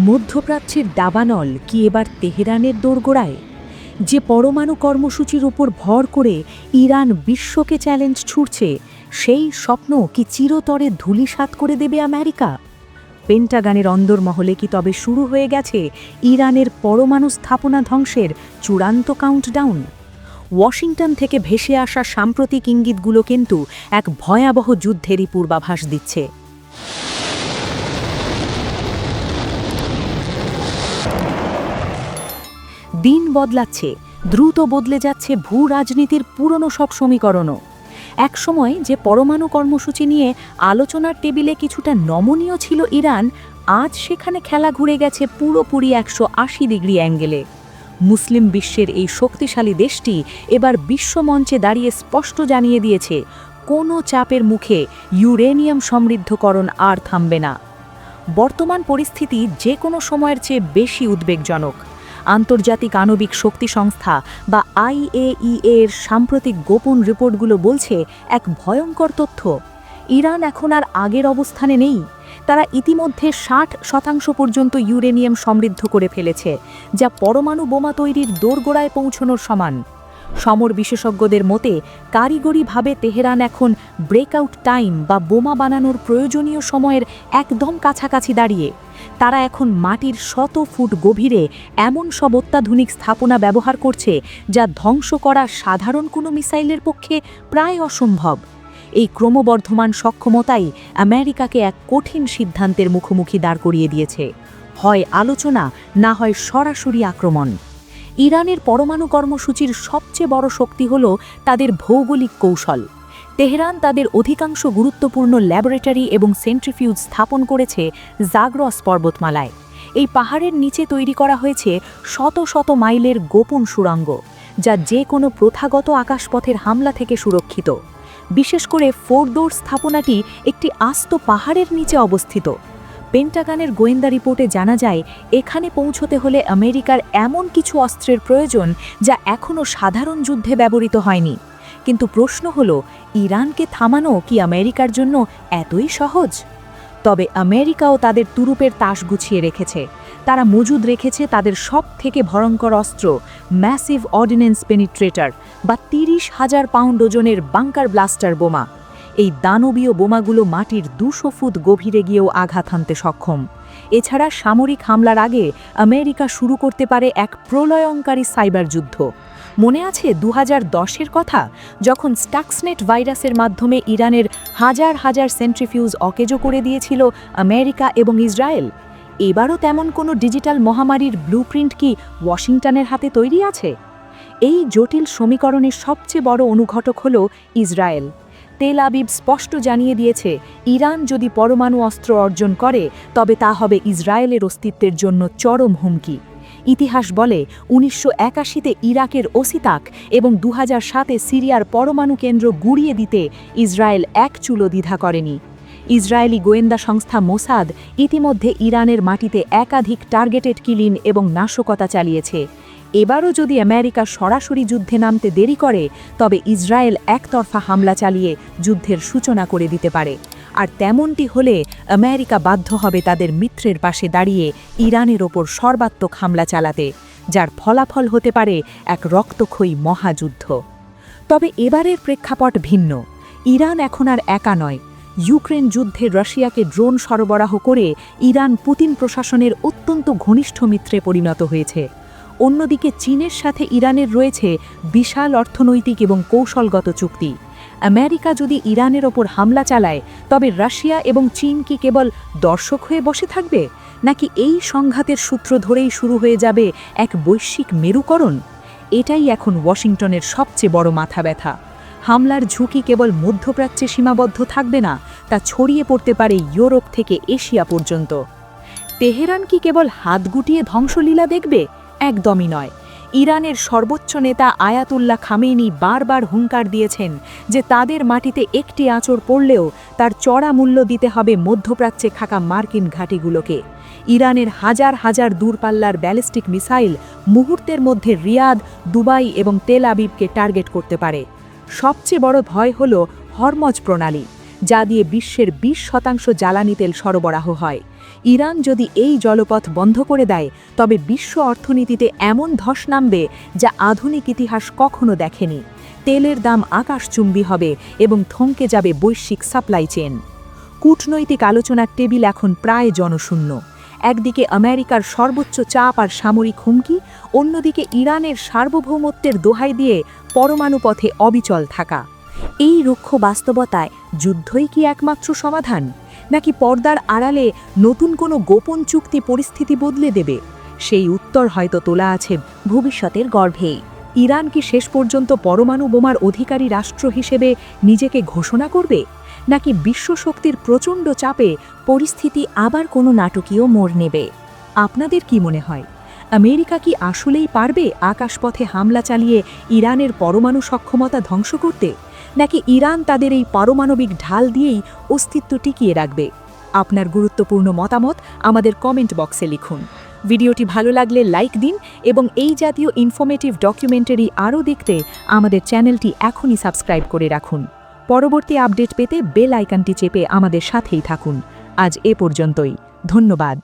মধ্যপ্রাচ্যের দাবানল কি এবার তেহরানের দোরগোড়ায়? যে পরমাণু কর্মসূচির উপর ভর করে ইরান বিশ্বকে চ্যালেঞ্জ ছুড়ছে, সেই স্বপ্ন কি চিরতরে ধূলিসাৎ করে দেবে আমেরিকা? পেন্টাগনের অন্দরমহলে কি তবে শুরু হয়ে গেছে ইরানের পরমাণু স্থাপনা ধ্বংসের চূড়ান্ত কাউন্টডাউন? ওয়াশিংটন থেকে ভেসে আসা সাম্প্রতিক ইঙ্গিতগুলো কিন্তু এক ভয়াবহ যুদ্ধেরই পূর্বাভাস দিচ্ছে। দিন বদলাচ্ছে, দ্রুত বদলে যাচ্ছে ভূ রাজনীতির পুরনো সব সমীকরণও। একসময় যে পরমাণু কর্মসূচি নিয়ে আলোচনার টেবিলে কিছুটা নমনীয় ছিল ইরান, আজ সেখানে খেলা ঘুরে গেছে পুরোপুরি 180 ডিগ্রি অ্যাঙ্গেলে। মুসলিম বিশ্বের এই শক্তিশালী দেশটি এবার বিশ্বমঞ্চে দাঁড়িয়ে স্পষ্ট জানিয়ে দিয়েছে, কোনো চাপের মুখে ইউরেনিয়াম সমৃদ্ধকরণ আর থামবে না। বর্তমান পরিস্থিতি যে কোনো সময়ের চেয়ে বেশি উদ্বেগজনক। আন্তর্জাতিক আণবিক শক্তি সংস্থা বা IAEA এর সাম্প্রতিক গোপন রিপোর্টগুলো বলছে এক ভয়ঙ্কর তথ্য। ইরান এখন আর আগের অবস্থানে নেই। তারা ইতিমধ্যে 60% পর্যন্ত ইউরেনিয়াম সমৃদ্ধ করে ফেলেছে, যা পরমাণু বোমা তৈরির দোরগোড়ায় পৌঁছানোর সমান। সমর বিশেষজ্ঞদের মতে কারিগরিভাবে তেহরান এখন ব্রেকআউট টাইম বা বোমা বানানোর প্রয়োজনীয় সময়ের একদম কাছাকাছি দাঁড়িয়ে। তারা এখন মাটির শত ফুট গভীরে এমন সব অত্যাধুনিক স্থাপনা ব্যবহার করছে, যা ধ্বংস করা সাধারণ কোনো মিসাইলের পক্ষে প্রায় অসম্ভব। এই ক্রমবর্ধমান সক্ষমতাই আমেরিকাকে এক কঠিন সিদ্ধান্তের মুখোমুখি দাঁড় করিয়ে দিয়েছে, হয় আলোচনা, না হয় সরাসরি আক্রমণ। ইরানের পরমাণু কর্মসূচির সবচেয়ে বড় শক্তি হল তাদের ভৌগোলিক কৌশল। তেহরান তাদের অধিকাংশ গুরুত্বপূর্ণ ল্যাবরেটরি এবং সেন্ট্রিফিউজ স্থাপন করেছে জাগ্রস পর্বতমালায়। এই পাহাড়ের নিচে তৈরি করা হয়েছে শত শত মাইলের গোপন সুড়ঙ্গ, যা যে কোনো প্রথাগত আকাশপথের হামলা থেকে সুরক্ষিত। বিশেষ করে ফোরদোর স্থাপনাটি একটি আস্ত পাহাড়ের নিচে অবস্থিত। পেন্টাগনের গোয়েন্দা রিপোর্টে জানা যায়, এখানে পৌঁছতে হলে আমেরিকার এমন কিছু অস্ত্রের প্রয়োজন যা এখনও সাধারণ যুদ্ধে ব্যবহৃত হয়নি। কিন্তু প্রশ্ন হল, ইরানকে থামানো কি আমেরিকার জন্য এতই সহজ? তবে আমেরিকাও তাদের তুরুপের তাস গুছিয়ে রেখেছে। তারা মজুদ রেখেছে তাদের সব থেকে ভয়ঙ্কর অস্ত্র, ম্যাসিভ অর্ডিন্যান্স পেনিট্রেটর বা 30,000 পাউন্ড ওজনের বাংকার ব্লাস্টার বোমা। এই দানবীয় বোমাগুলো মাটির 200 ফুট গভীরে গিয়েও আঘাত হানতে সক্ষম। এছাড়া সামরিক হামলার আগে আমেরিকা শুরু করতে পারে এক প্রলয়ঙ্কারী সাইবার যুদ্ধ। মনে আছে 2010-এর কথা, যখন স্টাক্সনেট ভাইরাসের মাধ্যমে ইরানের হাজার হাজার সেন্ট্রিফিউজ অকেজো করে দিয়েছিল আমেরিকা এবং ইসরায়েল? এবারও তেমন কোনো ডিজিটাল মহামারীর ব্লুপ্রিন্ট কি ওয়াশিংটনের হাতে তৈরি আছে? এই জটিল সমীকরণের সবচেয়ে বড় অনুঘটক হল ইসরায়েল। তেল আবিব স্পষ্ট জানিয়ে দিয়েছে, ইরান যদি পরমাণু অস্ত্র অর্জন করে তবে তা হবে ইসরায়েলের অস্তিত্বের জন্য চরম হুমকি। ইতিহাস বলে 1981-তে ইরাকের ওসিতাক এবং 2007-এ সিরিয়ার পরমাণু কেন্দ্র গুঁড়িয়ে দিতে ইসরায়েল এক চুলো দ্বিধা করেনি। ইসরায়েলি গোয়েন্দা সংস্থা মোসাদ ইতিমধ্যে ইরানের মাটিতে একাধিক টার্গেটেড কিলিং এবং নাশকতা চালিয়েছে। এবারও যদি আমেরিকা সরাসরি যুদ্ধে নামতে দেরি করে, তবে ইসরায়েল একতরফা হামলা চালিয়ে যুদ্ধের সূচনা করে দিতে পারে। আর তেমনটি হলে আমেরিকা বাধ্য হবে তাদের মিত্রের পাশে দাঁড়িয়ে ইরানের ওপর সর্বাত্মক হামলা চালাতে, যার ফলাফল হতে পারে এক রক্তক্ষয়ী মহাযুদ্ধ। তবে এবারের প্রেক্ষাপট ভিন্ন। ইরান এখন আর একা নয়। ইউক্রেন যুদ্ধে রাশিয়াকে ড্রোন সরবরাহ করে ইরান পুতিন প্রশাসনের অত্যন্ত ঘনিষ্ঠ মিত্রে পরিণত হয়েছে। অন্যদিকে চীনের সাথে ইরানের রয়েছে বিশাল অর্থনৈতিক এবং কৌশলগত চুক্তি। আমেরিকা যদি ইরানের ওপর হামলা চালায়, তবে রাশিয়া এবং চীন কি কেবল দর্শক হয়ে বসে থাকবে, নাকি এই সংঘাতের সূত্র ধরেই শুরু হয়ে যাবে এক বৈশ্বিক মেরুকরণ? এটাই এখন ওয়াশিংটনের সবচেয়ে বড় মাথা ব্যথা। হামলার ঝুঁকি কেবল মধ্যপ্রাচ্যে সীমাবদ্ধ থাকবে না, তা ছড়িয়ে পড়তে পারে ইউরোপ থেকে এশিয়া পর্যন্ত। তেহরান কি কেবল হাত গুটিয়ে ধ্বংসলীলা দেখবে? একদমই নয়। ইরানের সর্বোচ্চ নেতা আয়াতুল্লাহ খামেনি বারবার হুঙ্কার দিয়েছেন যে তাদের মাটিতে একটি আঁচড় পড়লেও তার চড়া মূল্য দিতে হবে মধ্যপ্রাচ্যে থাকা মার্কিন ঘাঁটিগুলোকে। ইরানের হাজার হাজার দূরপাল্লার ব্যালিস্টিক মিসাইল মুহূর্তের মধ্যে রিয়াদ, দুবাই এবং তেল আবিবকে টার্গেট করতে পারে। সবচেয়ে বড় ভয় হল হরমজ প্রণালী, যা দিয়ে বিশ্বের 20% জ্বালানি তেল সরবরাহ হয়। ইরান যদি এই জলপথ বন্ধ করে দেয় তবে বিশ্ব অর্থনীতিতে এমন ধস নামবে যা আধুনিক ইতিহাস কখনো দেখেনি। তেলের দাম আকাশচুম্বী হবে এবং থমকে যাবে বৈশ্বিক সাপ্লাই চেন। কূটনৈতিক আলোচনার টেবিল এখন প্রায় জনশূন্য। একদিকে আমেরিকার সর্বোচ্চ চাপ আর সামরিক হুমকি, অন্যদিকে ইরানের সার্বভৌমত্বের দোহাই দিয়ে পরমাণু পথে অবিচল থাকা। এই রুক্ষ বাস্তবতায় যুদ্ধই কি একমাত্র সমাধান, নাকি পর্দার আড়ালে নতুন কোনো গোপন চুক্তি পরিস্থিতি বদলে দেবে? সেই উত্তর হয়তো তোলা আছে ভবিষ্যতের গর্ভেই। ইরান কি শেষ পর্যন্ত পরমাণু বোমার অধিকারী রাষ্ট্র হিসেবে নিজেকে ঘোষণা করবে, নাকি বিশ্বশক্তির প্রচণ্ড চাপে পরিস্থিতি আবার কোনো নাটকীয় মোড় নেবে? আপনাদের কি মনে হয়, আমেরিকা কি আসলেই পারবে আকাশপথে হামলা চালিয়ে ইরানের পরমাণু সক্ষমতা ধ্বংস করতে, নাকি ইরান তাদের এই পারমাণবিক ঢাল দিয়েই অস্তিত্ব টিকিয়ে রাখবে? আপনার গুরুত্বপূর্ণ মতামত আমাদের কমেন্ট বক্সে লিখুন। ভিডিওটি ভালো লাগলে লাইক দিন এবং এই জাতীয় ইনফরমেটিভ ডকুমেন্টারি আরও দেখতে আমাদের চ্যানেলটি এখনই সাবস্ক্রাইব করে রাখুন। পরবর্তী আপডেট পেতে বেল আইকনটি চেপে আমাদের সাথেই থাকুন। আজ এ পর্যন্তই। ধন্যবাদ।